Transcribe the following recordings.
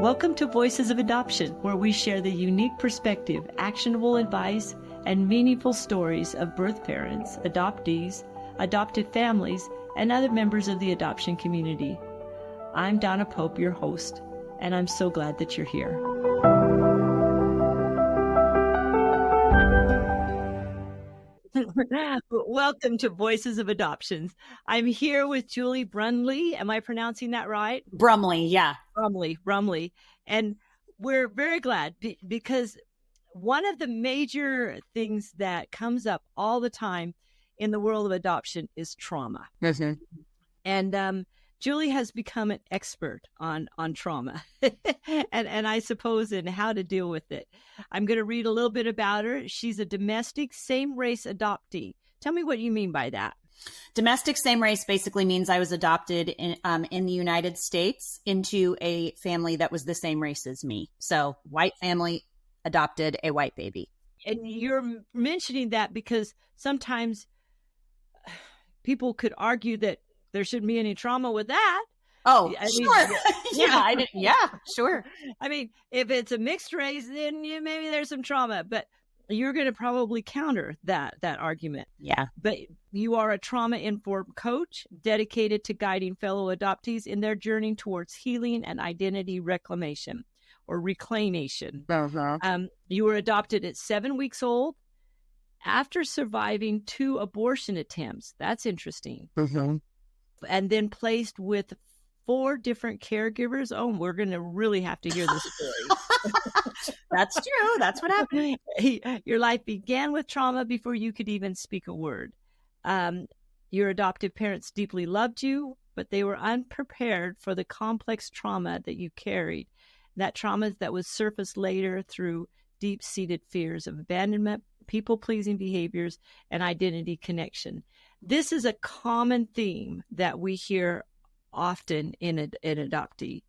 Welcome to Voices of Adoption, where we share the unique perspective, actionable advice, and meaningful stories of birth parents, adoptees, adopted families, and other members of the adoption community. I'm Donna Pope, your host, and I'm so glad that you're here. Welcome to Voices of Adoptions. I'm here with Julie Brumley. Am I pronouncing that right? Brumley, yeah. Brumley. And we're very glad because one of the major things that comes up all the time in the world of adoption is trauma. Mm-hmm. And Julie has become an expert on trauma and I suppose in how to deal with it. I'm going to read a little bit about her. She's a domestic same-race adoptee. Tell me what you mean by that. Domestic same race basically means I was adopted in the United States into a family that was the same race as me. So white family adopted a white baby. And you're mentioning that because sometimes people could argue that there shouldn't be any trauma with that. Oh, I mean, sure. Sure. I mean, if it's a mixed race, then maybe there's some trauma, but you're going to probably counter that argument. Yeah. But you are a trauma-informed coach dedicated to guiding fellow adoptees in their journey towards healing and identity reclamation or reclamation. Uh-huh. You were adopted at 7 weeks old after surviving 2 abortion attempts. That's interesting. Mm-hmm. And then placed with 4 different caregivers. Oh, we're going to really have to hear this story. That's true. That's what happened. Your life began with trauma before you could even speak a word. Your adoptive parents deeply loved you, but they were unprepared for the complex trauma that you carried. That trauma that was surfaced later through deep-seated fears of abandonment, people-pleasing behaviors, and identity connection. This is a common theme that we hear often in an adoptee.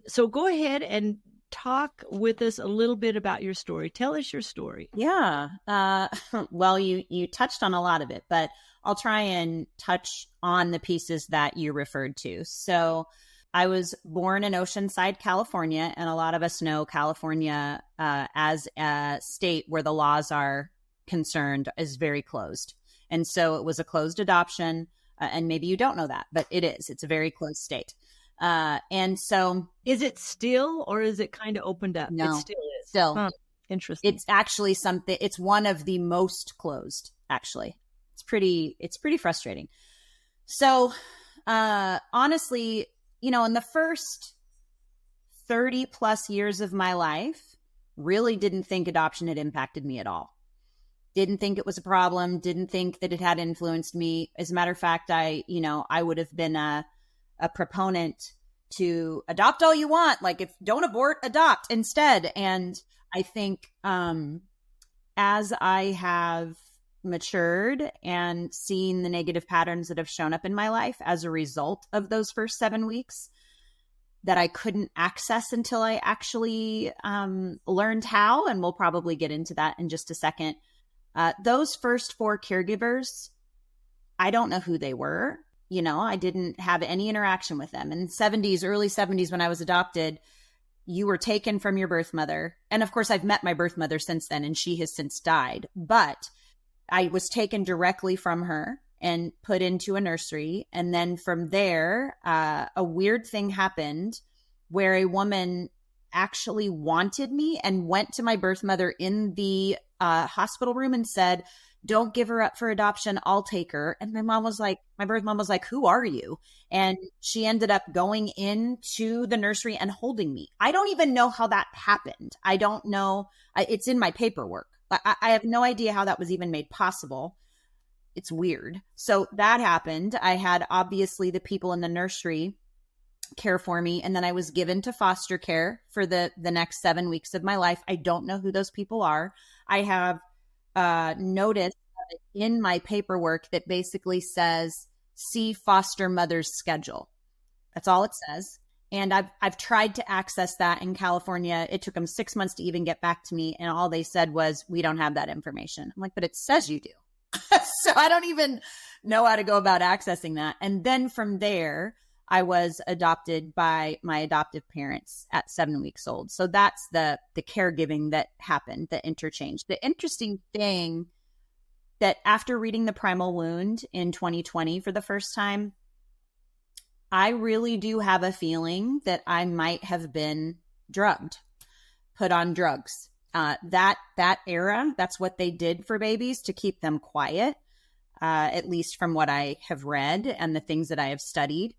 So go ahead and talk with us a little bit about your story. Tell us your story. Yeah. Well, you touched on a lot of it, but I'll try and touch on the pieces that you referred to. So I was born in Oceanside, California, and a lot of us know California as a state where the laws are concerned is very closed. And so it was a closed adoption. And maybe you don't know that, but it is. It's a very closed state. And so is it still, or is it kind of opened up? No, it still is. Still. Huh. Interesting. It's actually it's one of the most closed, actually. It's pretty frustrating. So, honestly, in the first 30 plus years of my life, really didn't think adoption had impacted me at all. Didn't think it was a problem. Didn't think that it had influenced me. As a matter of fact, I would have been a proponent to adopt all you want. Like, if don't abort, adopt instead. And I think as I have matured and seen the negative patterns that have shown up in my life as a result of those first 7 weeks that I couldn't access until I actually learned how, and we'll probably get into that in just a second. Those first 4 caregivers, I don't know who they were. I didn't have any interaction with them. In the early 70s, when I was adopted, you were taken from your birth mother. And of course, I've met my birth mother since then, and she has since died. But I was taken directly from her and put into a nursery. And then from there, a weird thing happened where a woman actually wanted me and went to my birth mother in the hospital room and said, "Don't give her up for adoption. I'll take her." And my birth mom was like, "Who are you?" And she ended up going into the nursery and holding me. I don't even know how that happened. I don't know. It's in my paperwork. I have no idea how that was even made possible. It's weird. So that happened. I had obviously the people in the nursery care for me. And then I was given to foster care for the next 7 weeks of my life. I don't know who those people are. I have noticed in my paperwork that basically says, "See foster mother's schedule." That's all it says. And I've tried to access that in California. It took them 6 months to even get back to me. And all they said was, "We don't have that information." I'm like, "But it says you do." So I don't even know how to go about accessing that. And then from there, I was adopted by my adoptive parents at 7 weeks old. So that's the caregiving that happened, the interchange. The interesting thing that after reading The Primal Wound in 2020 for the first time, I really do have a feeling that I might have been drugged, put on drugs. That era, that's what they did for babies to keep them quiet, at least from what I have read and the things that I have studied.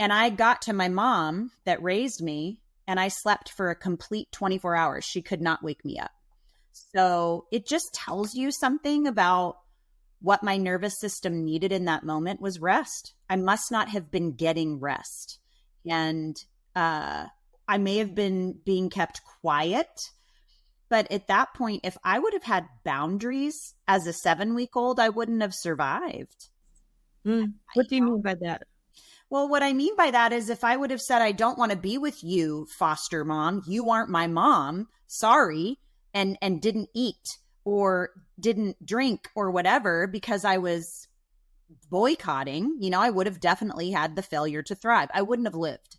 And I got to my mom that raised me, and I slept for a complete 24 hours. She could not wake me up. So it just tells you something about what my nervous system needed in that moment was rest. I must not have been getting rest. And I may have been being kept quiet. But at that point, if I would have had boundaries as a 7-week-old, I wouldn't have survived. What do you mean by that? Well, what I mean by that is if I would have said, I don't want to be with you, foster mom, you aren't my mom, sorry, and didn't eat or didn't drink or whatever because I was boycotting, I would have definitely had the failure to thrive. I wouldn't have lived,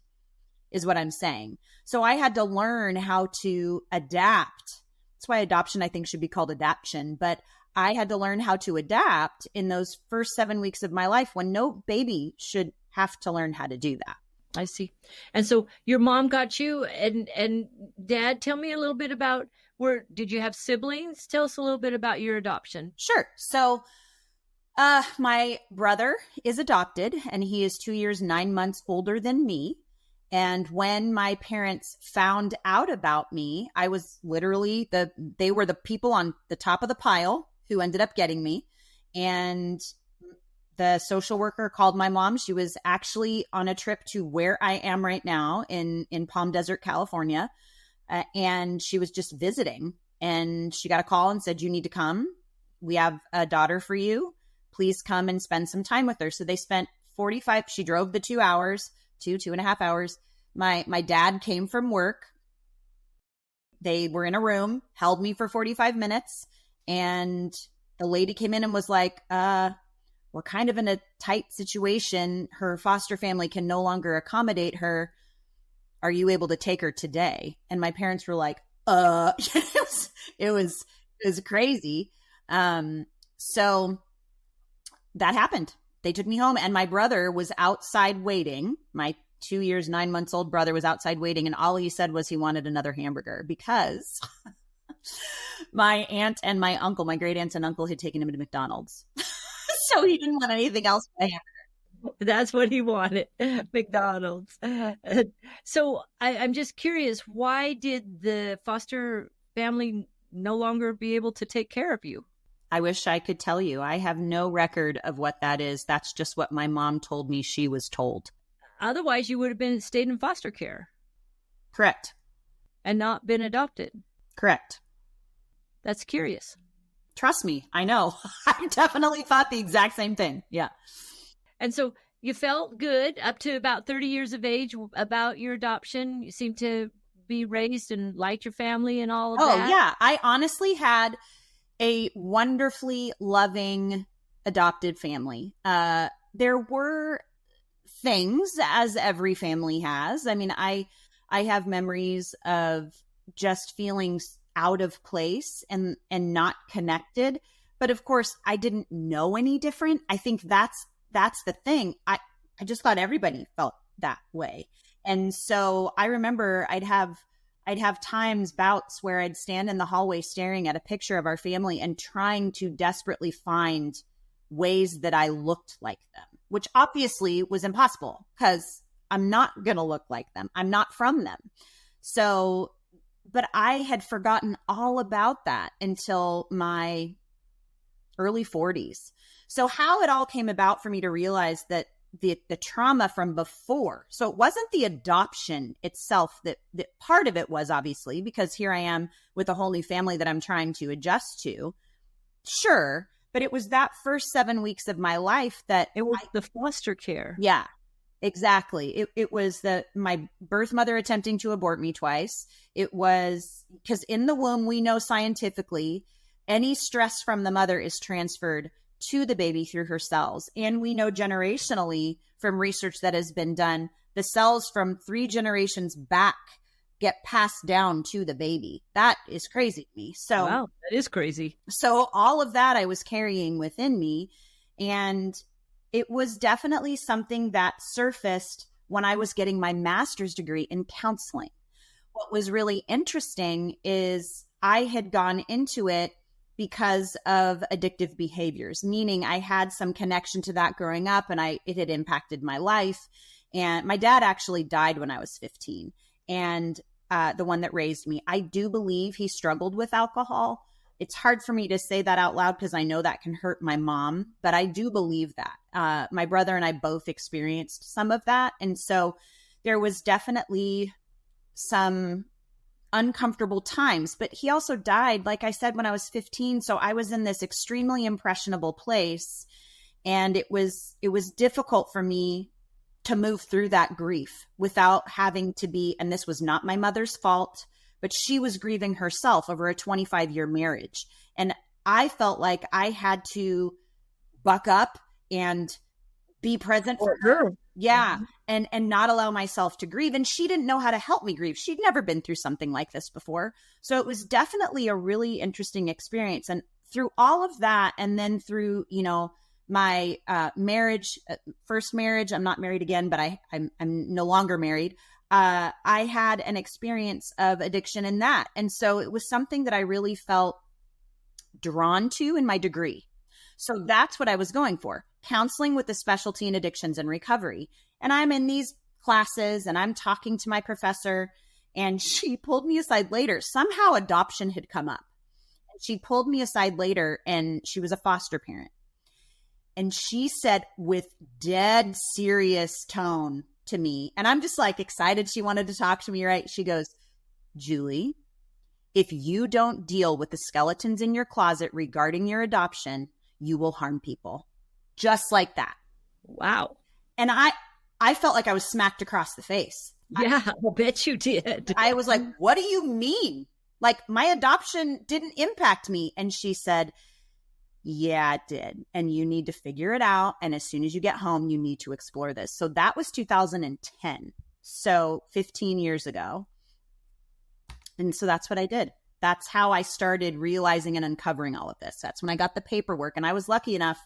is what I'm saying. So I had to learn how to adapt. That's why adoption, I think, should be called adaption. But I had to learn how to adapt in those first 7 weeks of my life when no baby should have to learn how to do that. I see. And so your mom got you, and Dad, tell me a little bit about did you have siblings? Tell us a little bit about your adoption. Sure. So my brother is adopted, and he is 2 years, 9 months older than me. And when my parents found out about me, I was literally they were the people on the top of the pile who ended up getting me. And the social worker called my mom. She was actually on a trip to where I am right now in Palm Desert, California. And she was just visiting, and she got a call and said, you need to come. We have a daughter for you. Please come and spend some time with her. So they spent she drove the 2 hours, 2.5 hours. My dad came from work. They were in a room, held me for 45 minutes. And the lady came in and was like, we're kind of in a tight situation. Her foster family can no longer accommodate her. Are you able to take her today? And my parents were like, it was crazy. So that happened. They took me home, and my brother was outside waiting. My 2 years, 9 months old brother was outside waiting. And all he said was he wanted another hamburger because my aunt and my uncle, my great aunts and uncle, had taken him to McDonald's. So he didn't want anything else but a hamburger. That's what he wanted, McDonald's. So I'm just curious, why did the foster family no longer be able to take care of you? I wish I could tell you. I have no record of what that is. That's just what my mom told me she was told. Otherwise, you would have stayed in foster care. Correct. And not been adopted. Correct. That's curious. Trust me, I know. I definitely thought the exact same thing. Yeah. And so you felt good up to about 30 years of age about your adoption. You seemed to be raised and liked your family and all of that. Oh, yeah. I honestly had a wonderfully loving adopted family. There were things, as every family has. I mean, I have memories of just feeling out of place and not connected. But of course, I didn't know any different. I think that's the thing. I just thought everybody felt that way. And so I remember I'd have bouts where I'd stand in the hallway staring at a picture of our family and trying to desperately find ways that I looked like them, which obviously was impossible because I'm not going to look like them. I'm not from them. So, but I had forgotten all about that until my early 40s. So how it all came about for me to realize that the trauma from before, so it wasn't the adoption itself that part of it was, obviously, because here I am with a whole new family that I'm trying to adjust to. Sure. But it was that first 7 weeks of my life that it was the foster care. Yeah, exactly. It was my birth mother attempting to abort me twice. It was because in the womb, we know scientifically any stress from the mother is transferred to the baby through her cells. And we know generationally from research that has been done, the cells from 3 generations back get passed down to the baby. That is crazy to me. So wow, that is crazy. So all of that I was carrying within me. And it was definitely something that surfaced when I was getting my master's degree in counseling. What was really interesting is I had gone into it because of addictive behaviors, meaning I had some connection to that growing up, and it had impacted my life. And my dad actually died when I was 15. And the one that raised me, I do believe he struggled with alcohol. It's hard for me to say that out loud because I know that can hurt my mom, but I do believe that. My brother and I both experienced some of that. And so there was definitely some uncomfortable times, but he also died, like I said, when I was 15. So I was in this extremely impressionable place, and it was difficult for me to move through that grief without having to be, and this was not my mother's fault, but she was grieving herself over a 25-year marriage. And I felt like I had to buck up and be present for her. Yeah. And not allow myself to grieve. And she didn't know how to help me grieve. She'd never been through something like this before. So it was definitely a really interesting experience. And through all of that, and then through, my marriage, first marriage, I'm not married again, but I'm no longer married. I had an experience of addiction in that. And so it was something that I really felt drawn to in my degree. So that's what I was going for, counseling with a specialty in addictions and recovery. And I'm in these classes and I'm talking to my professor, and she pulled me aside later. Somehow adoption had come up. She pulled me aside later, and she was a foster parent. And she said with dead serious tone to me, and I'm just like excited she wanted to talk to me, right? She goes, Julie, if you don't deal with the skeletons in your closet regarding your adoption, you will harm people. Just like that. Wow. And I felt like I was smacked across the face. Yeah, I'll bet you did. I was like, what do you mean? Like, my adoption didn't impact me. And she said, yeah, it did. And you need to figure it out. And as soon as you get home, you need to explore this. So that was 2010. So 15 years ago. And so that's what I did. That's how I started realizing and uncovering all of this. That's when I got the paperwork. And I was lucky enough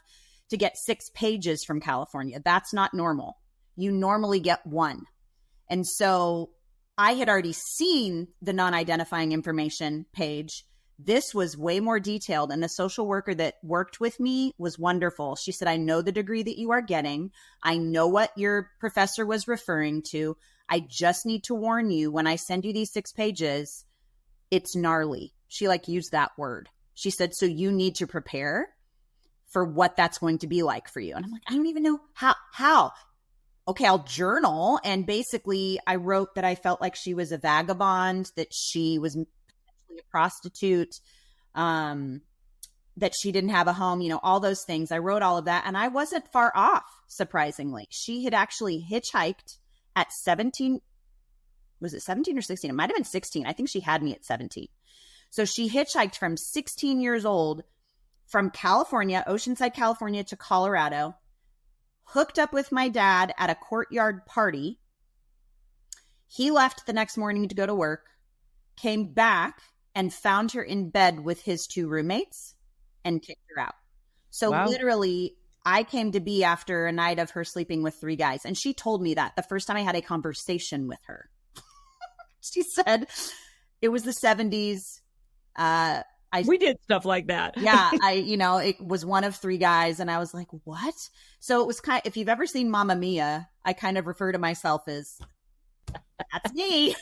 to get 6 pages from California. That's not normal. You normally get 1. And so I had already seen the non-identifying information page. This was way more detailed. And the social worker that worked with me was wonderful. She said, I know the degree that you are getting. I know what your professor was referring to. I just need to warn you, when I send you these 6 pages, it's gnarly. She used that word. She said, so you need to prepare for what that's going to be like for you. And I'm like, I don't even know how. Okay, I'll journal. And basically I wrote that I felt like she was a vagabond, that she was potentially a prostitute, that she didn't have a home, all those things. I wrote all of that, and I wasn't far off, surprisingly. She had actually hitchhiked at 17. Was it 17 or 16? It might've been 16. I think she had me at 17. So she hitchhiked from 16 years old from California, Oceanside, California to Colorado, hooked up with my dad at a courtyard party. He left the next morning to go to work, came back and found her in bed with his 2 roommates and kicked her out. So wow. Literally, I came to be after a night of her sleeping with 3 guys. And she told me that the first time I had a conversation with her. She said it was the 70s. We did stuff like that. Yeah. It was one of 3 guys, and I was like, what? So it was if you've ever seen Mamma Mia, I kind of refer to myself as, that's me.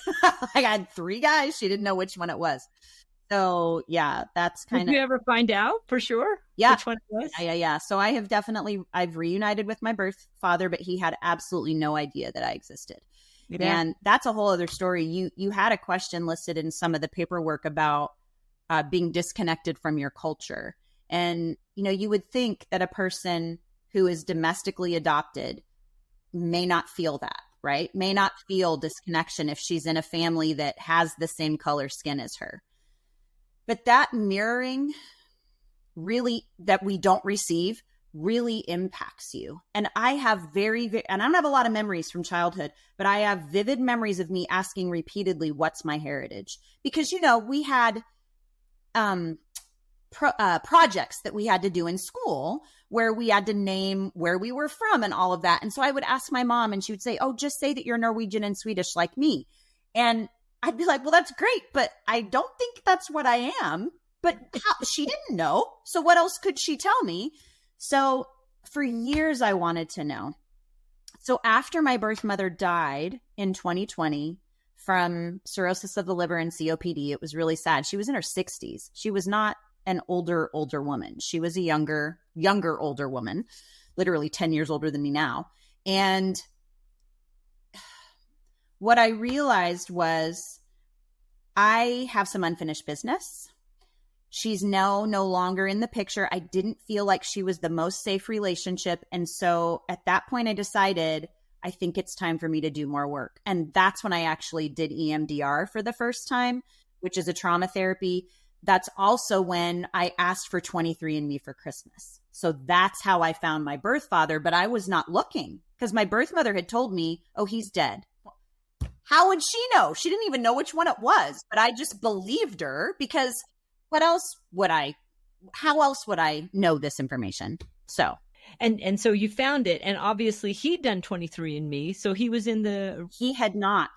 I had 3 guys. She didn't know which one it was. So yeah, that's kind of. Did you ever find out for sure? Yeah. Which one it was? Yeah. So I've reunited with my birth father, but he had absolutely no idea that I existed. Yeah. And that's a whole other story. You had a question listed in some of the paperwork about being disconnected from your culture. And, you would think that a person who is domestically adopted may not feel that, right? May not feel disconnection if she's in a family that has the same color skin as her. But that mirroring that we don't receive really impacts you. And I have and I don't have a lot of memories from childhood, but I have vivid memories of me asking repeatedly, what's my heritage? Because, we had projects that we had to do in school where we had to name where we were from and all of that. And so I would ask my mom and she would say, oh, just say that you're Norwegian and Swedish like me. And I'd be like, well, that's great, but I don't think that's what I am. But she didn't know. So what else could she tell me? So for years, I wanted to know. So after my birth mother died in 2020 from cirrhosis of the liver and COPD, it was really sad. She was in her 60s. She was not an older woman. She was a younger, older woman, literally 10 years older than me now. And what I realized was I have some unfinished business. She's now no longer in the picture. I didn't feel like she was the most safe relationship. And so at that point, I decided, I think it's time for me to do more work. And that's when I actually did EMDR for the first time, which is a trauma therapy. That's also when I asked for 23andMe for Christmas. So that's how I found my birth father, but I was not looking because my birth mother had told me, oh, he's dead. How would she know? She didn't even know which one it was, but I just believed her because how else would I know this information? So. And so you found it, and obviously he'd done 23andMe, so he had not.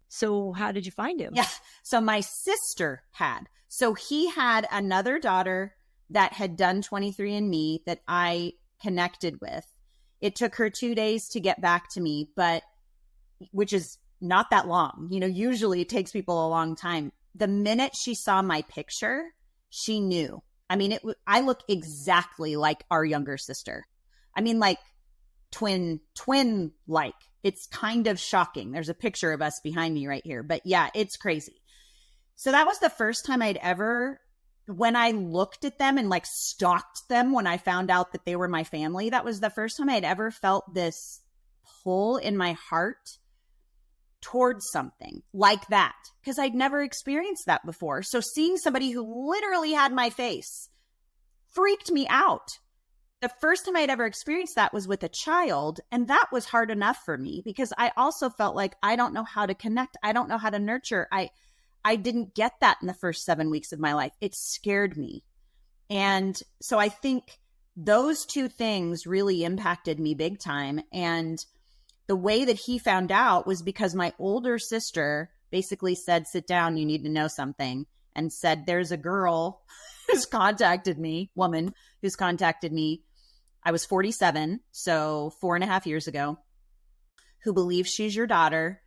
So how did you find him? Yeah. So my sister had. So he had another daughter that had done 23andMe that I connected with. It took her 2 days to get back to me, which is not that long. Usually it takes people a long time. The minute she saw my picture, she knew. I mean, I look exactly like our younger sister. I mean, like twin-like. It's kind of shocking. There's a picture of us behind me right here. But yeah, it's crazy. So that was the first time when I looked at them and stalked them when I found out that they were my family, that was the first time I'd ever felt this pull in my heart towards something like that, because I'd never experienced that before. So seeing somebody who literally had my face freaked me out. The first time I'd ever experienced that was with a child, and that was hard enough for me because I also felt like I don't know how to connect. I don't know how to nurture. I didn't get that in the first 7 weeks of my life. It scared me. And so I think those two things really impacted me big time. And the way that he found out was because my older sister basically said, sit down, you need to know something. And said, there's a girl woman who's contacted me. I was 47, so 4.5 years ago, who believes she's your daughter.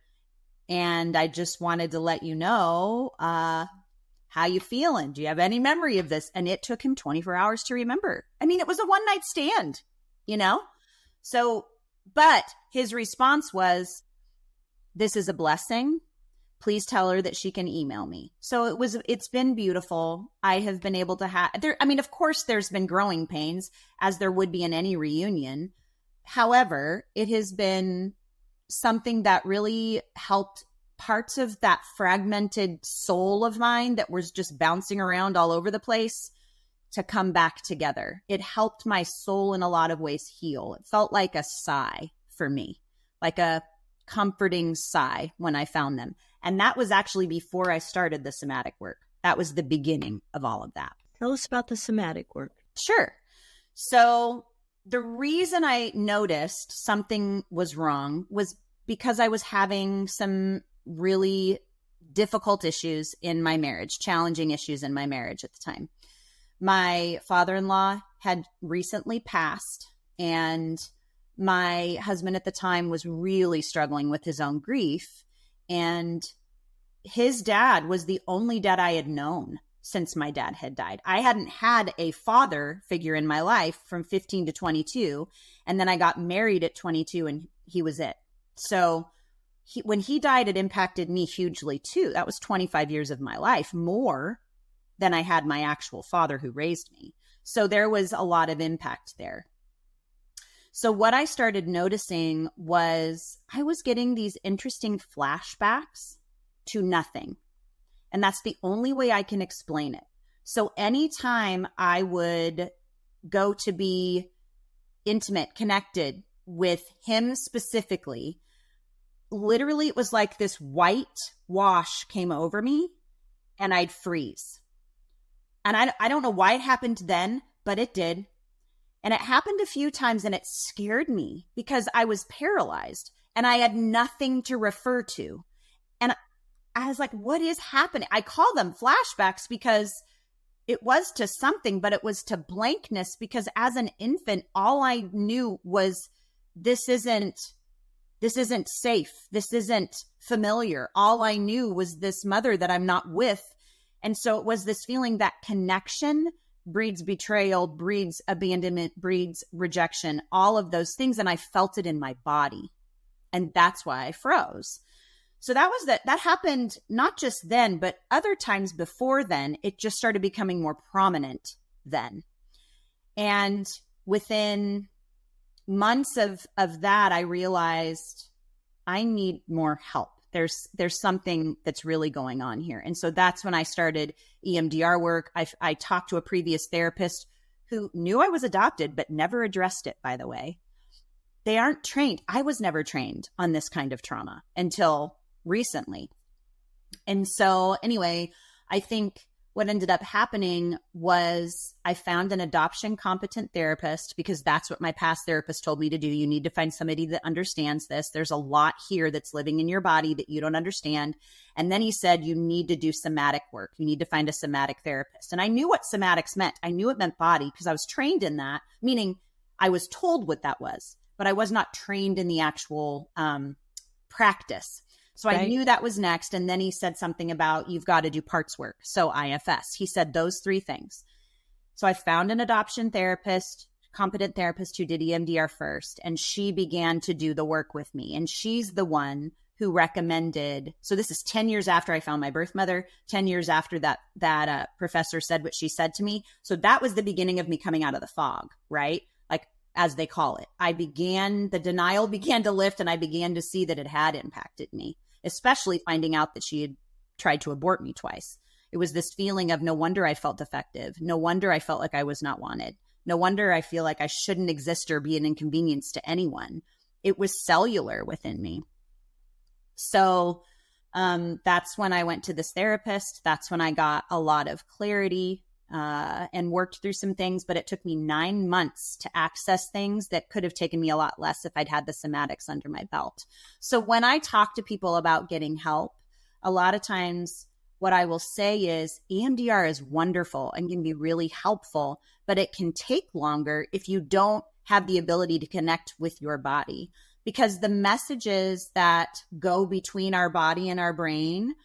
And I just wanted to let you know, how you feeling? Do you have any memory of this? And it took him 24 hours to remember. I mean, it was a one night stand, So, but his response was, this is a blessing. Please tell her that she can email me. So it's been beautiful. I have been able to of course there's been growing pains as there would be in any reunion. However, it has been something that really helped parts of that fragmented soul of mine that was just bouncing around all over the place to come back together. It helped my soul in a lot of ways heal. It felt like a sigh for me, like a comforting sigh when I found them. And that was actually before I started the somatic work. That was the beginning of all of that. Tell us about the somatic work. Sure. So the reason I noticed something was wrong was because I was having some really difficult issues in my marriage, challenging issues in my marriage at the time. My father-in-law had recently passed, and my husband at the time was really struggling with his own grief. And his dad was the only dad I had known since my dad had died. I hadn't had a father figure in my life from 15 to 22. And then I got married at 22 and he was it. So when he died, it impacted me hugely too. That was 25 years of my life, more than I had my actual father who raised me. So there was a lot of impact there. So what I started noticing was I was getting these interesting flashbacks to nothing. And that's the only way I can explain it. So anytime I would go to be intimate, connected with him specifically, literally it was like this white wash came over me and I'd freeze. And I don't know why it happened then, but it did. And it happened a few times and it scared me because I was paralyzed and I had nothing to refer to. And I was like, what is happening? I call them flashbacks because it was to something, but it was to blankness, because as an infant, all I knew was this isn't safe. This isn't familiar. All I knew was this mother that I'm not with. And so it was this feeling that connection breeds betrayal, breeds abandonment, breeds rejection, all of those things. And I felt it in my body. And that's why I froze. So that happened not just then, but other times before then. It just started becoming more prominent then. And within months of that, I realized I need more help. There's something that's really going on here. And so that's when I started EMDR work. I talked to a previous therapist who knew I was adopted, but never addressed it, by the way. They aren't trained. I was never trained on this kind of trauma until recently. And so anyway, I think what ended up happening was I found an adoption competent therapist, because that's what my past therapist told me to do. You need to find somebody that understands this. There's a lot here that's living in your body that you don't understand. And then he said, you need to do somatic work. You need to find a somatic therapist. And I knew what somatics meant. I knew it meant body because I was trained in that, meaning I was told what that was, but I was not trained in the actual practice. So I knew that was next. And then he said something about you've got to do parts work. So IFS, he said those three things. So I found an adoption therapist, competent therapist who did EMDR first. And she began to do the work with me. And she's the one who recommended. So this is 10 years after I found my birth mother, 10 years after that professor said what she said to me. So that was the beginning of me coming out of the fog, right? Like, as they call it. The denial began to lift, and I began to see that it had impacted me, especially finding out that she had tried to abort me twice. It was this feeling of no wonder I felt defective. No wonder I felt like I was not wanted. No wonder I feel like I shouldn't exist or be an inconvenience to anyone. It was cellular within me. So that's when I went to this therapist. That's when I got a lot of clarity and worked through some things, but it took me 9 months to access things that could have taken me a lot less if I'd had the somatics under my belt. So when I talk to people about getting help, a lot of times what I will say is EMDR is wonderful and can be really helpful, but it can take longer if you don't have the ability to connect with your body, because the messages that go between our body and our brain,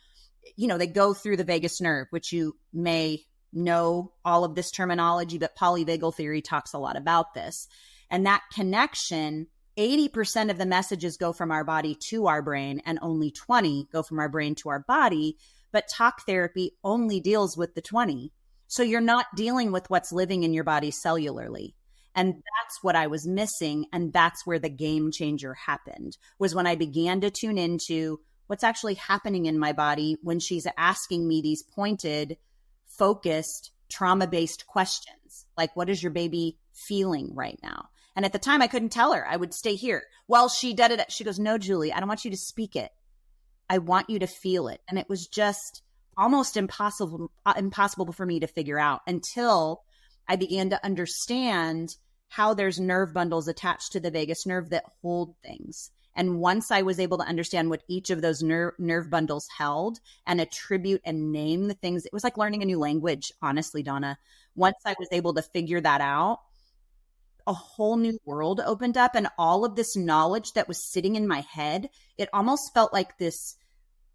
they go through the vagus nerve, which you may know all of this terminology, but polyvagal theory talks a lot about this. And that connection, 80% of the messages go from our body to our brain and only 20 go from our brain to our body. But talk therapy only deals with the 20. So you're not dealing with what's living in your body cellularly. And that's what I was missing. And that's where the game changer happened, was when I began to tune into what's actually happening in my body when she's asking me these pointed, focused, trauma-based questions. Like, what is your baby feeling right now? And at the time I couldn't tell her. I would stay here. Well, she did it. She goes, no, Julie, I don't want you to speak it. I want you to feel it. And it was just almost impossible for me to figure out until I began to understand how there's nerve bundles attached to the vagus nerve that hold things. And once I was able to understand what each of those nerve bundles held and attribute and name the things, it was like learning a new language, honestly, Donna. Once I was able to figure that out, a whole new world opened up, and all of this knowledge that was sitting in my head, it almost felt like this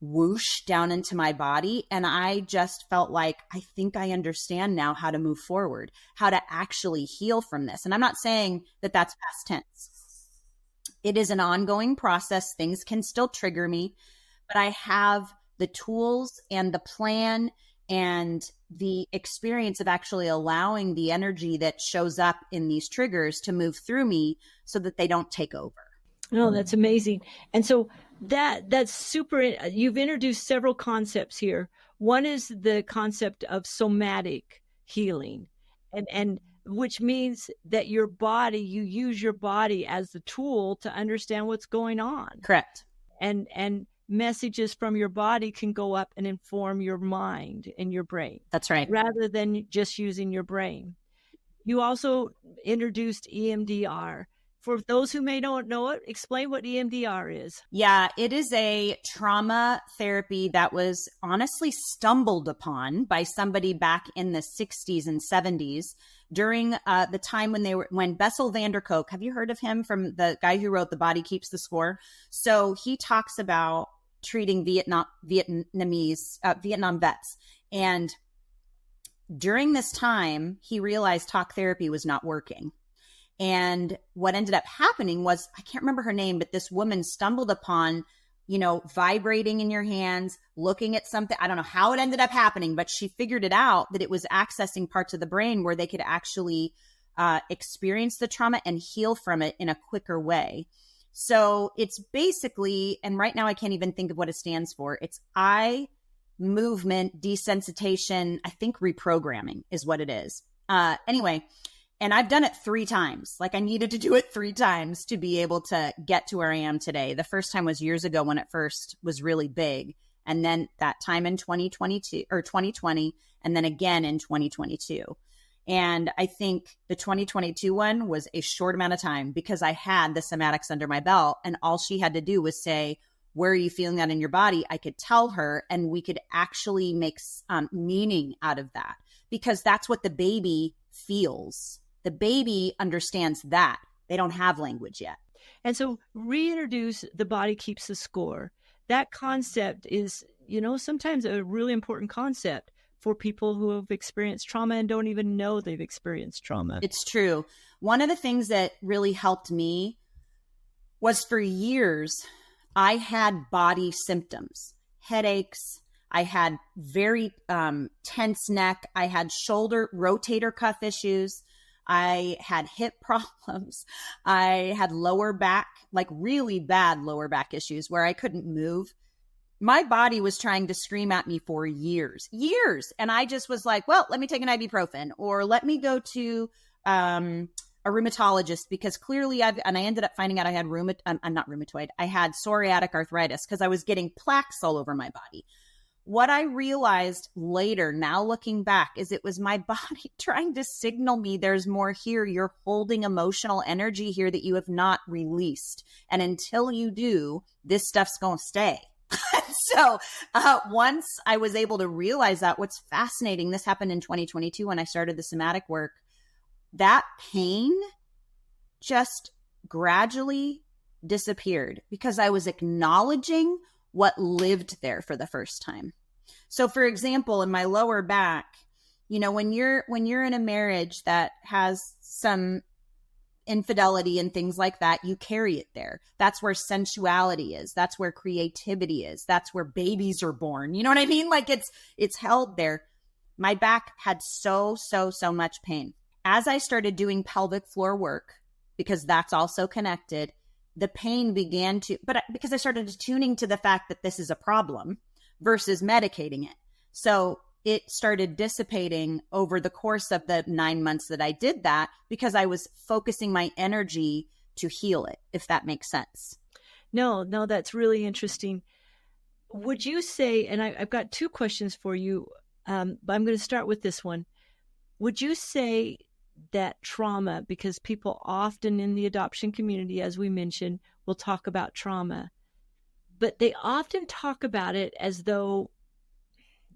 whoosh down into my body. And I just felt like, I think I understand now how to move forward, how to actually heal from this. And I'm not saying that that's past tense. It is an ongoing process. Things can still trigger me, but I have the tools and the plan and the experience of actually allowing the energy that shows up in these triggers to move through me so that they don't take over. Oh, that's amazing. And so that's super. You've introduced several concepts here. One is the concept of somatic healing, and which means that your body, you use your body as the tool to understand what's going on. Correct. And messages from your body can go up and inform your mind and your brain. That's right. Rather than just using your brain. You also introduced EMDR. For those who may not know it, explain what EMDR is. Yeah, it is a trauma therapy that was honestly stumbled upon by somebody back in the 60s and 70s during the time when Bessel van der Kolk, have you heard of him, from the guy who wrote The Body Keeps the Score? So he talks about treating Vietnam vets. And during this time, he realized talk therapy was not working. And what ended up happening was, I can't remember her name, but this woman stumbled upon, vibrating in your hands, looking at something. I don't know how it ended up happening, but she figured it out, that it was accessing parts of the brain where they could actually experience the trauma and heal from it in a quicker way. So it's basically, and right now I can't even think of what it stands for. It's eye movement desensitization. I think reprogramming is what it is. Anyway, and I've done it 3 times. Like, I needed to do it 3 times to be able to get to where I am today. The first time was years ago when it first was really big. And then that time in 2022 or 2020, and then again in 2022. And I think the 2022 one was a short amount of time because I had the somatics under my belt, and all she had to do was say, where are you feeling that in your body? I could tell her, and we could actually make meaning out of that, because that's what the baby feels. The baby understands that. They don't have language yet. And so reintroduce The Body Keeps the Score. That concept is, sometimes a really important concept for people who have experienced trauma and don't even know they've experienced trauma. It's true. One of the things that really helped me was, for years, I had body symptoms, headaches. I had very tense neck. I had shoulder rotator cuff issues. I had hip problems. I had lower back, like really bad lower back issues where I couldn't move. My body was trying to scream at me for years. And I just was like, well, let me take an ibuprofen, or let me go to a rheumatologist, because clearly I ended up finding out I had I had psoriatic arthritis because I was getting plaques all over my body. What I realized later, now looking back, is it was my body trying to signal me there's more here. You're holding emotional energy here that you have not released. And until you do, this stuff's going to stay. So once I was able to realize that, what's fascinating, this happened in 2022 when I started the somatic work, that pain just gradually disappeared because I was acknowledging what lived there for the first time. So for example, in my lower back, when you're in a marriage that has some infidelity and things like that, you carry it there. That's where sensuality is. That's where creativity is. That's where babies are born. You know what I mean? Like it's held there. My back had so much pain. As I started doing pelvic floor work, because that's also connected, the pain began to, because I started tuning to the fact that this is a problem versus medicating it. So it started dissipating over the course of the 9 months that I did that, because I was focusing my energy to heal it, if that makes sense. No, that's really interesting. Would you say, and I've got 2 questions for you, but I'm going to start with this one. Would you say that trauma, because people often in the adoption community, as we mentioned, will talk about trauma, but they often talk about it as though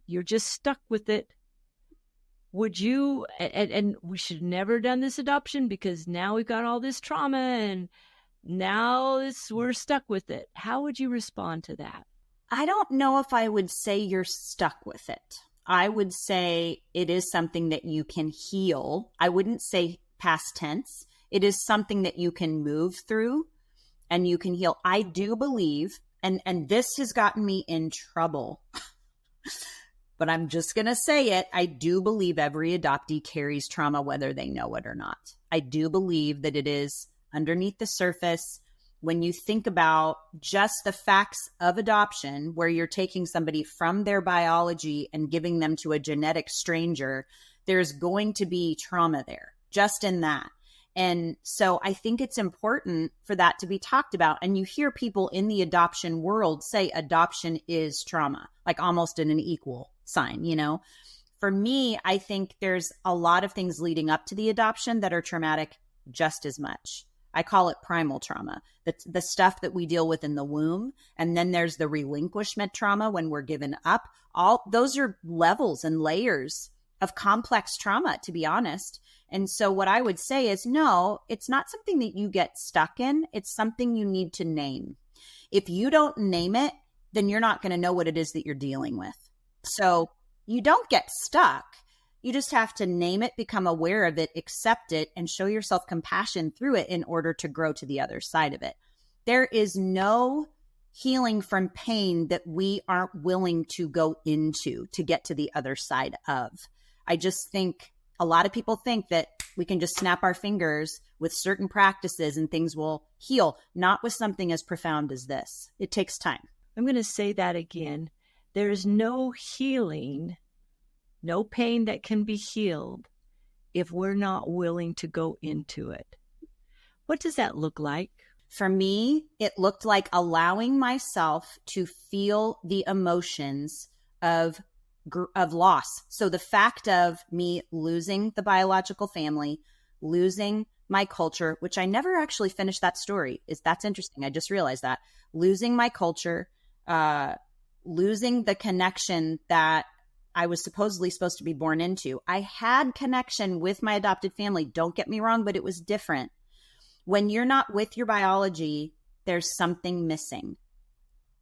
you're just stuck with it. Would you, and we should have never done this adoption because now we've got all this trauma and now we're stuck with it. How would you respond to that? I don't know if I would say you're stuck with it. I would say it is something that you can heal. I wouldn't say past tense. It is something that you can move through and you can heal. I do believe, and this has gotten me in trouble, but I'm just going to say it. I do believe every adoptee carries trauma, whether they know it or not. I do believe that it is underneath the surface. when you think about just the facts of adoption, where you're taking somebody from their biology and giving them to a genetic stranger, there's going to be trauma there just in that. And so I think it's important for that to be talked about. And you hear people in the adoption world say adoption is trauma, like almost in an equal sign, you know? For me, I think there's a lot of things leading up to the adoption that are traumatic just as much. I call it primal trauma. That's the stuff that we deal with in the womb. And then there's the relinquishment trauma when we're given up. All those are levels and layers of complex trauma, to be honest. And so what I would say is, no, it's not something that you get stuck in. It's something you need to name. If you don't name it, then you're not going to know what it is that you're dealing with. So you don't get stuck. You just have to name it, become aware of it, accept it, and show yourself compassion through it in order to grow to the other side of it. There is no healing from pain that we aren't willing to go into to get to the other side of. I just think a lot of people think that we can just snap our fingers with certain practices and things will heal, not with something as profound as this. It takes time. I'm going to say that again. There is no healing, no pain that can be healed if we're not willing to go into it. What does that look like? For me, it looked like allowing myself to feel the emotions of loss. So the fact of me losing the biological family, losing my culture, which I never actually finished that story. That's interesting. I just realized that. Losing my culture, losing the connection that I was supposedly supposed to be born into. I had connection with my adopted family. Don't get me wrong, but it was different. When you're not with your biology, there's something missing.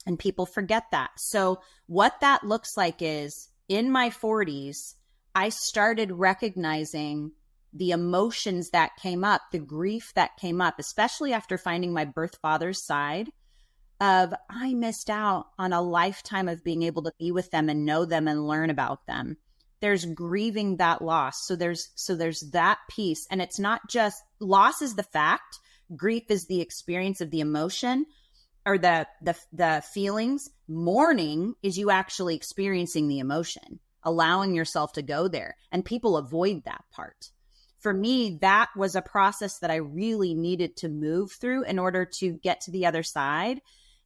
And people forget that. So what that looks like is in my 40s, I started recognizing the emotions that came up, the grief that came up, especially after finding my birth father's side of I missed out on a lifetime of being able to be with them and know them and learn about them. There's grieving that loss. So there's that piece. And it's not just loss is the fact. Grief is the experience of the emotion or the feelings. Mourning is you actually experiencing the emotion, allowing yourself to go there. And people avoid that part. For me, that was a process that I really needed to move through in order to get to the other side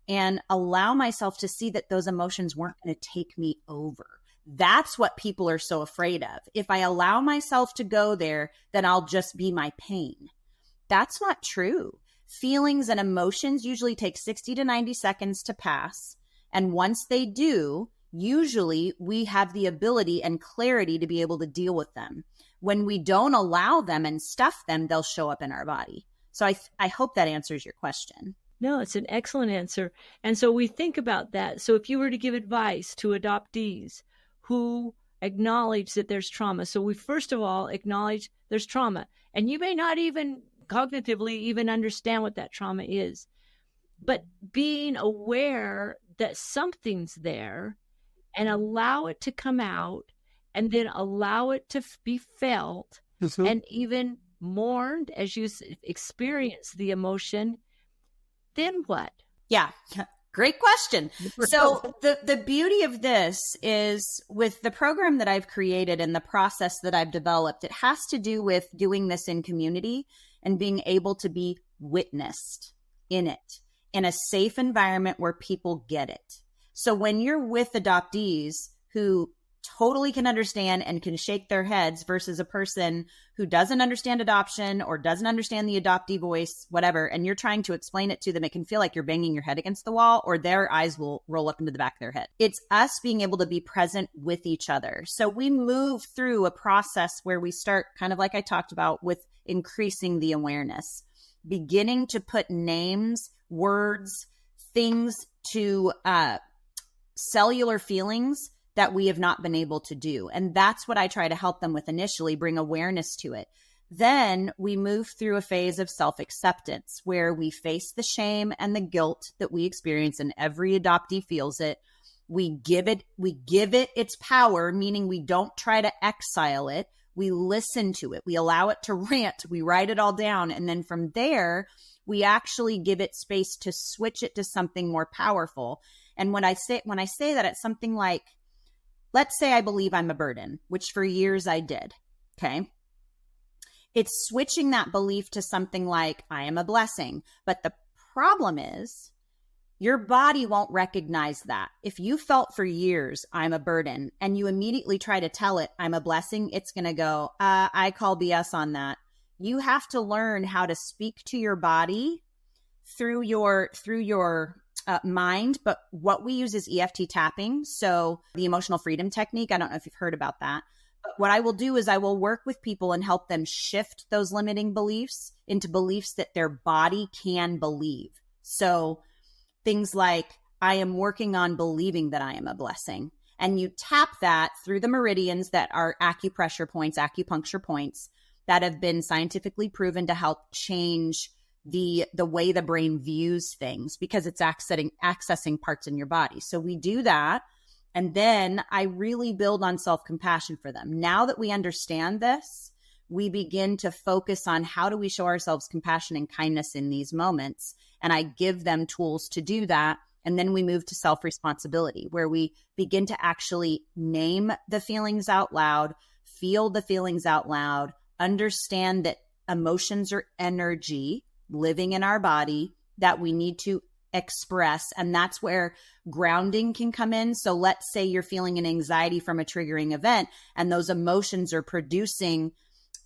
and allow myself to see that those emotions weren't going to take me over. That's what people are so afraid of. If I allow myself to go there, then I'll just be my pain. That's not true. Feelings and emotions usually take 60 to 90 seconds to pass. And once they do, usually we have the ability and clarity to be able to deal with them. When we don't allow them and stuff them, they'll show up in our body. So I hope that answers your question. No, it's an excellent answer. And so we think about that. So if you were to give advice to adoptees who acknowledge that there's trauma, so we first of all acknowledge there's trauma. And you may not even cognitively even understand what that trauma is. But being aware that something's there and allow it to come out and then allow it to be felt and even mourned as you experience the emotion, then what? Yeah, great question. So the beauty of this is with the program that I've created and the process that I've developed, it has to do with doing this in community and being able to be witnessed in it, in a safe environment where people get it. So when you're with adoptees who totally can understand and can shake their heads versus a person who doesn't understand adoption or doesn't understand the adoptee voice, whatever, and you're trying to explain it to them, it can feel like you're banging your head against the wall or their eyes will roll up into the back of their head. It's us being able to be present with each other. So we move through a process where we start kind of like I talked about with increasing the awareness, beginning to put names, words, things to cellular feelings that we have not been able to do. And that's what I try to help them with initially, bring awareness to it. Then we move through a phase of self-acceptance where we face the shame and the guilt that we experience, and every adoptee feels it. We give it its power, meaning we don't try to exile it. We listen to it. We allow it to rant. We write it all down. And then from there, we actually give it space to switch it to something more powerful. And when I say that, it's something like, let's say I believe I'm a burden, which for years I did. Okay. It's switching that belief to something like, I am a blessing. But the problem is, your body won't recognize that. If you felt for years, I'm a burden, and you immediately try to tell it, I'm a blessing, it's going to go, I call BS on that. You have to learn how to speak to your body through your mind. But what we use is EFT tapping. So the emotional freedom technique, I don't know if you've heard about that. But what I will do is I will work with people and help them shift those limiting beliefs into beliefs that their body can believe. So things like, I am working on believing that I am a blessing. And you tap that through the meridians that are acupressure points, acupuncture points that have been scientifically proven to help change the way the brain views things, because it's accessing parts in your body. So we do that. And then I really build on self-compassion for them. Now that we understand this, we begin to focus on how do we show ourselves compassion and kindness in these moments. And I give them tools to do that. And then we move to self-responsibility, where we begin to actually name the feelings out loud, feel the feelings out loud, understand that emotions are energy living in our body that we need to express. And that's where grounding can come in. So let's say you're feeling an anxiety from a triggering event, and those emotions are producing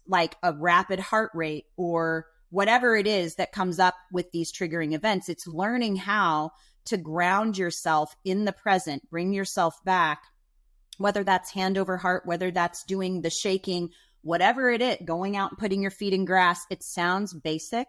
like a rapid heart rate or whatever it is that comes up with these triggering events. It's learning how to ground yourself in the present, bring yourself back, whether that's hand over heart, whether that's doing the shaking, whatever it is, going out and putting your feet in grass. It sounds basic,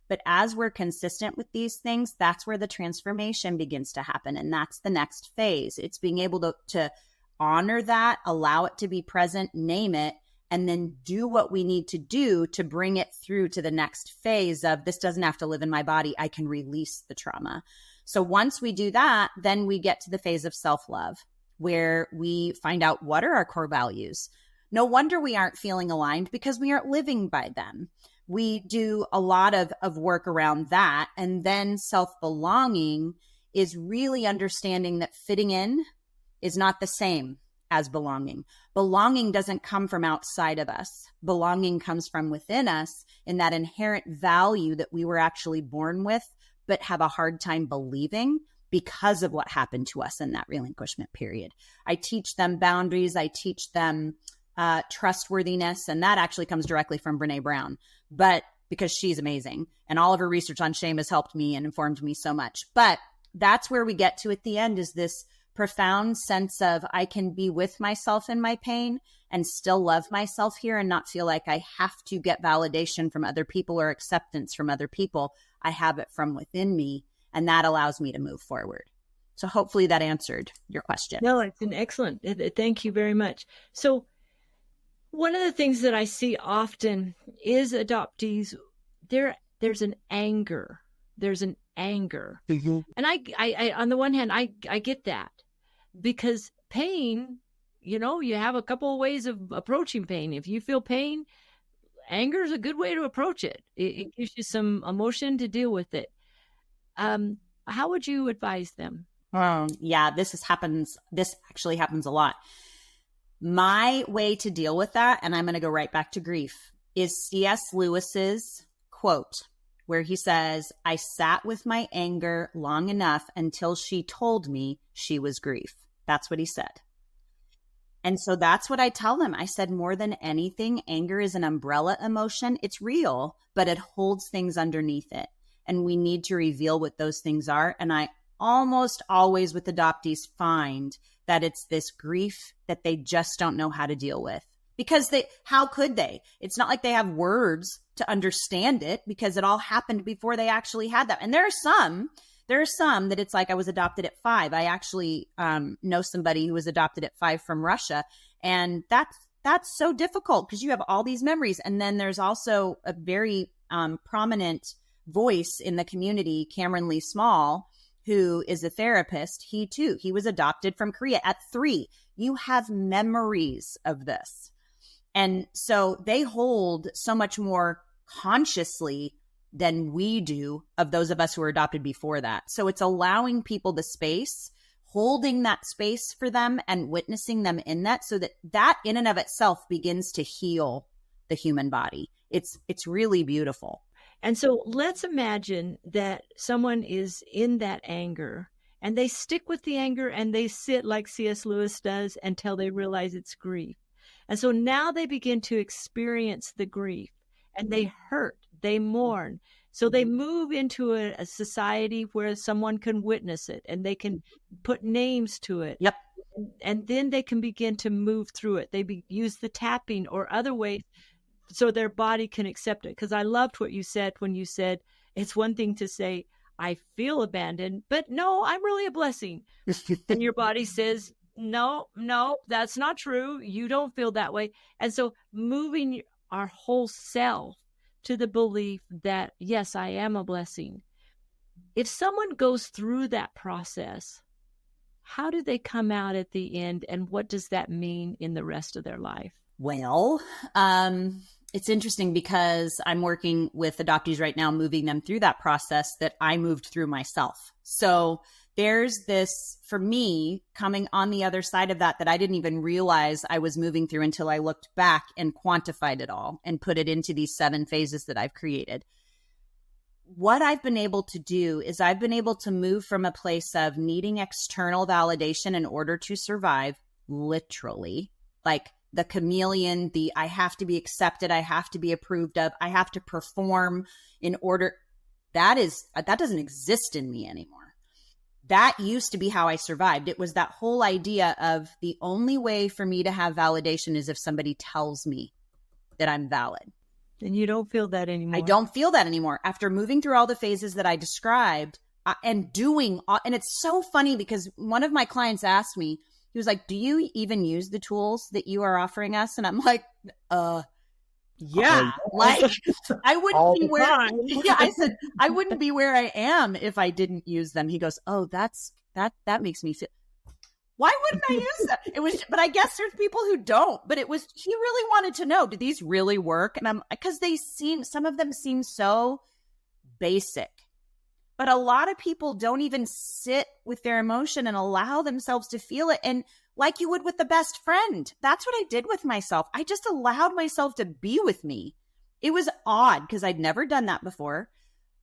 but as we're consistent with these things, that's where the transformation begins to happen. And that's the next phase. It's being able to honor that, allow it to be present, name it, and then do what we need to do to bring it through to the next phase of, this doesn't have to live in my body. I can release the trauma. So once we do that, then we get to the phase of self-love, where we find out what are our core values. No wonder we aren't feeling aligned, because we aren't living by them. We do a lot of work around that. And then self-belonging is really understanding that fitting in is not the same as belonging. Belonging doesn't come from outside of us. Belonging comes from within us, in that inherent value that we were actually born with, but have a hard time believing because of what happened to us in that relinquishment period. I teach them boundaries. I teach them trustworthiness. And that actually comes directly from Brene Brown, but because she's amazing. And all of her research on shame has helped me and informed me so much. But that's where we get to at the end, is this profound sense of, I can be with myself in my pain and still love myself here, and not feel like I have to get validation from other people or acceptance from other people. I have it from within me, and that allows me to move forward. So hopefully that answered your question. No, it's an excellent. Thank you very much. So one of the things that I see often is adoptees, there's an anger. There's an anger. Mm-hmm. And I on the one hand, I get that, because pain, you have a couple of ways of approaching pain. If you feel pain, anger is a good way to approach it. It gives you some emotion to deal with it. How would you advise them? Yeah, this actually happens a lot. My way to deal with that, and I'm going to go right back to grief, is C.S. Lewis's quote, where he says, I sat with my anger long enough until she told me she was grief. That's what he said. And so that's what I tell them. I said, more than anything, anger is an umbrella emotion. It's real, but it holds things underneath it. And we need to reveal what those things are. And I almost always with adoptees find that it's this grief that they just don't know how to deal with. Because how could they? It's not like they have words to understand it, because it all happened before they actually had that. And there are some that it's like, I was adopted at 5. I actually know somebody who was adopted at 5 from Russia. And that's so difficult, because you have all these memories. And then there's also a very prominent voice in the community, Cameron Lee Small, who is a therapist. He was adopted from Korea at 3. You have memories of this. And so they hold so much more consciously than we do of those of us who were adopted before that. So it's allowing people the space, holding that space for them and witnessing them in that, so that that in and of itself begins to heal the human body. It's really beautiful. And so let's imagine that someone is in that anger and they stick with the anger and they sit like C.S. Lewis does until they realize it's grief. And so now they begin to experience the grief and they hurt, they mourn. So they move into a society where someone can witness it and they can put names to it. Yep. And then they can begin to move through it. They use the tapping or other ways so their body can accept it. Because I loved what you said when you said it's one thing to say, I feel abandoned, but no, I'm really a blessing. And your body says, no, that's not true. You don't feel that way. And so moving our whole self to the belief that, yes, I am a blessing. If someone goes through that process, how do they come out at the end? And what does that mean in the rest of their life? Well, it's interesting because I'm working with adoptees right now, moving them through that process that I moved through myself. So there's this, for me, coming on the other side of that I didn't even realize I was moving through until I looked back and quantified it all and put it into these 7 phases that I've created. What I've been able to do is I've been able to move from a place of needing external validation in order to survive, literally, like the chameleon, I have to be accepted, I have to be approved of, I have to perform in order. That doesn't exist in me anymore. That used to be how I survived. It was that whole idea of the only way for me to have validation is if somebody tells me that I'm valid. And you don't feel that anymore. I don't feel that anymore. After moving through all the phases that I described and it's so funny because one of my clients asked me, he was like, do you even use the tools that you are offering us? And I'm like, yeah, like I wouldn't be where, I said, I wouldn't be where I am if I didn't use them. He goes, oh, that makes me feel, why wouldn't I use them? But I guess there's people who don't, but he really wanted to know, do these really work? And because some of them seem so basic. But a lot of people don't even sit with their emotion and allow themselves to feel it. And like you would with the best friend, that's what I did with myself. I just allowed myself to be with me. It was odd because I'd never done that before.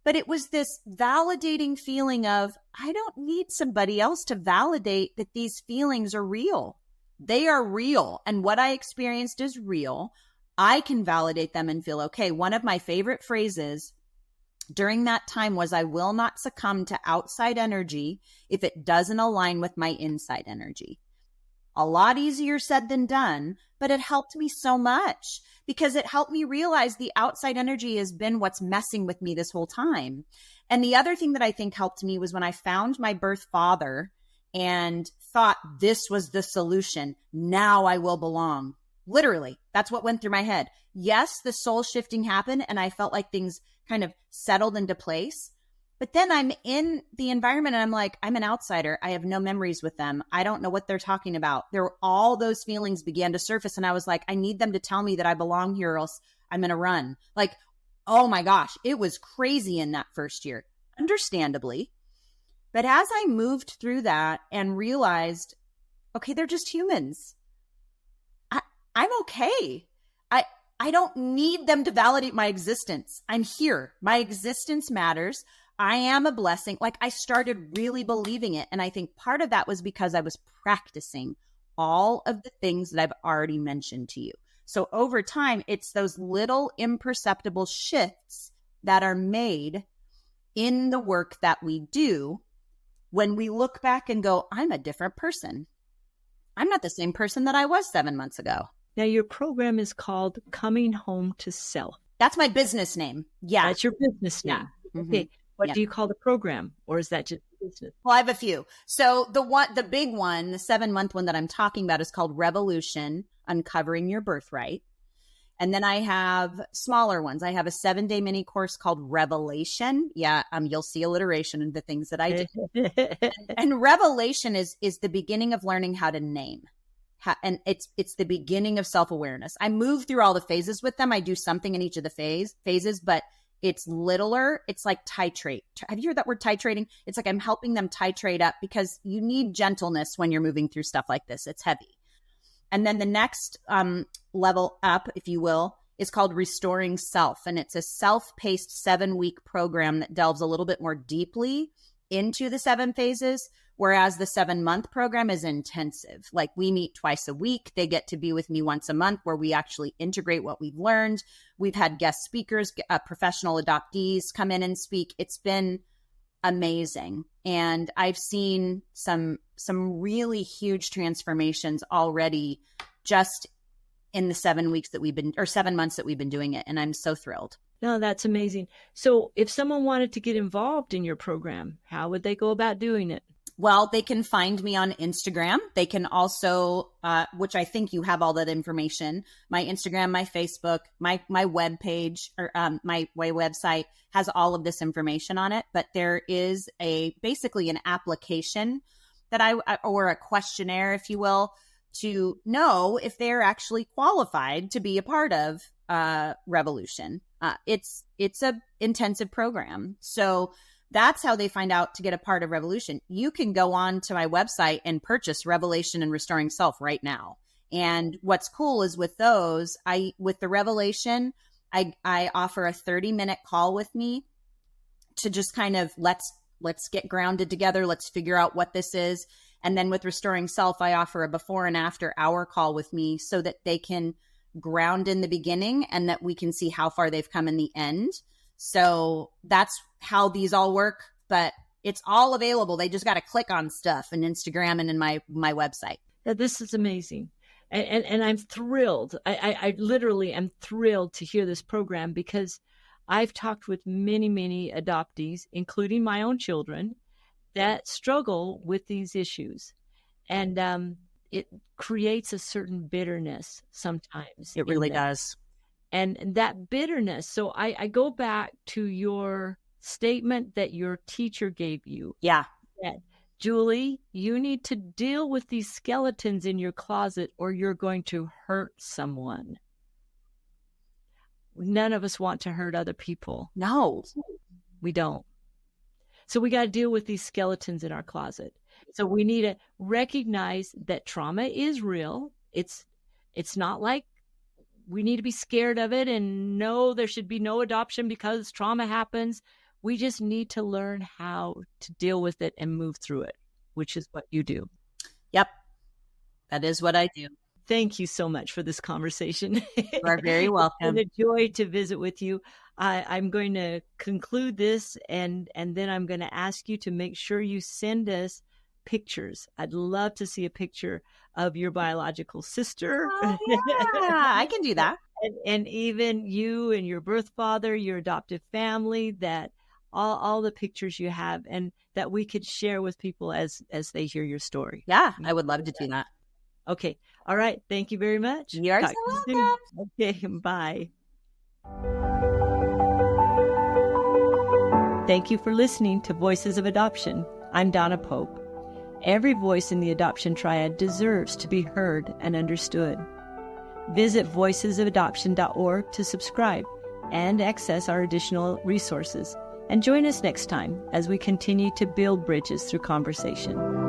But it was this validating feeling of, I don't need somebody else to validate that these feelings are real. They are real. And what I experienced is real. I can validate them and feel okay. One of my favorite phrases during that time was, I will not succumb to outside energy if it doesn't align with my inside energy. A lot easier said than done, but it helped me so much because it helped me realize the outside energy has been what's messing with me this whole time. And the other thing that I think helped me was when I found my birth father and thought this was the solution. Now I will belong. Literally, that's what went through my head. Yes, the soul shifting happened and I felt like things kind of settled into place. But then I'm in the environment and I'm like, I'm an outsider. I have no memories with them. I don't know what they're talking about. All those feelings began to surface. And I was like, I need them to tell me that I belong here or else I'm going to run. Like, oh my gosh, it was crazy in that first year, understandably. But as I moved through that and realized, okay, they're just humans. I'm okay. I don't need them to validate my existence. I'm here. My existence matters. I am a blessing. Like I started really believing it. And I think part of that was because I was practicing all of the things that I've already mentioned to you. So over time, it's those little imperceptible shifts that are made in the work that we do when we look back and go, I'm a different person. I'm not the same person that I was 7 months ago. Now, your program is called Coming Home to Self. That's my business name. Yeah. That's your business name. Yeah. Okay. Mm-hmm. What do you call the program? Or is that just business? Well, I have a few. So the big one, the 7-month one that I'm talking about is called Revolution, Uncovering Your Birthright. And then I have smaller ones. I have a 7-day mini course called Revelation. Yeah. You'll see alliteration in the things that I do. and Revelation is the beginning of learning how to name. And it's the beginning of self-awareness. I move through all the phases with them. I do something in each of the phases, but It's littler. It's like titrate. Have you heard that word, titrating? It's like I'm helping them titrate up, because you need gentleness when you're moving through stuff like this. It's heavy. And then the next level up, if you will, is called Restoring Self. And it's a self-paced 7-week program that delves a little bit more deeply into the 7 phases, whereas the 7-month program is intensive. Like, we meet twice a week. They get to be with me once a month, where we actually integrate what we've learned. We've had guest speakers, professional adoptees come in and speak. It's been amazing. And I've seen some really huge transformations already just in the 7 weeks that 7 months that we've been doing it. And I'm so thrilled. No, that's amazing. So if someone wanted to get involved in your program, how would they go about doing it? Well, they can find me on Instagram. They can also, which I think you have all that information, my Instagram, my Facebook, my webpage, or my website has all of this information on it. But there is basically an application or a questionnaire, if you will, to know if they're actually qualified to be a part of Revolution. It's a intensive program. So that's how they find out to get a part of Revolution. You can go on to my website and purchase Revelation and Restoring Self right now. And what's cool is with those, with the Revelation, I offer a 30-minute call with me to just kind of let's get grounded together. Let's figure out what this is. And then with Restoring Self, I offer a before and after hour call with me so that they can ground in the beginning and that we can see how far they've come in the end. So that's how these all work, but it's all available. They just got to click on stuff in Instagram and in my website. Yeah, this is amazing. And I'm thrilled. I literally am thrilled to hear this program, because I've talked with many, many adoptees, including my own children, that struggle with these issues. And it creates a certain bitterness sometimes. It really does. And that bitterness. So I go back to your statement that your teacher gave you. Yeah. That, Julie, you need to deal with these skeletons in your closet or you're going to hurt someone. None of us want to hurt other people. No. We don't. So we got to deal with these skeletons in our closet. So we need to recognize that trauma is real. It's not like we need to be scared of it and no, there should be no adoption because trauma happens. We just need to learn how to deal with it and move through it, which is what you do. Yep. That is what I do. Thank you so much for this conversation. You are very welcome. It's been a joy to visit with you. I'm going to conclude this and then I'm going to ask you to make sure you send us pictures. I'd love to see a picture of your biological sister. Oh, yeah, I can do that. And even you and your birth father, your adoptive family, that all the pictures you have and that we could share with people as they hear your story. Yeah, I would love to do that. Okay. All right. Thank you very much. You're so welcome. Okay. Bye. Thank you for listening to Voices of Adoption. I'm Donna Pope. Every voice in the adoption triad deserves to be heard and understood. Visit voicesofadoption.org to subscribe and access our additional resources. And join us next time as we continue to build bridges through conversation.